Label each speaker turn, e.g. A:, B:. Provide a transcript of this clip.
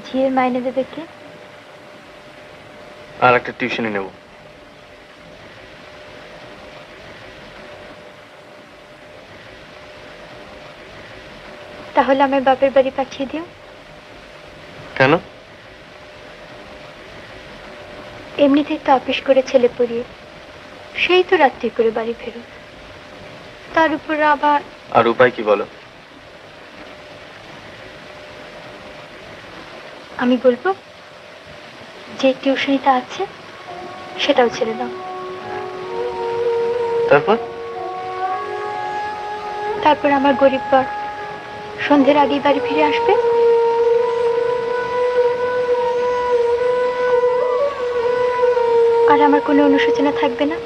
A: ঝিয়ের মাইনে দেবে কে?
B: আর একটা টিউশনি নেব।
A: তাহলে আমার বাপের বাড়ি পাঠিয়ে দিও।
B: কেন?
A: এমনিতেই তো অফিস করে ছেলে পড়িয়ে সেই তো রাত্রি করে বাড়ি ফেরো, তার উপর আবার।
B: আর উপায় কি বলো?
A: আমি বলবো যে টিউশনিটা আছে সেটাও ছেড়ে দাও।
B: তারপর?
A: তারপর আমার গরিব বর সন্ধ্যের আগেই বাড়ি ফিরে আসবে। আর আমার কোনো অনুশোচনা থাকবে না।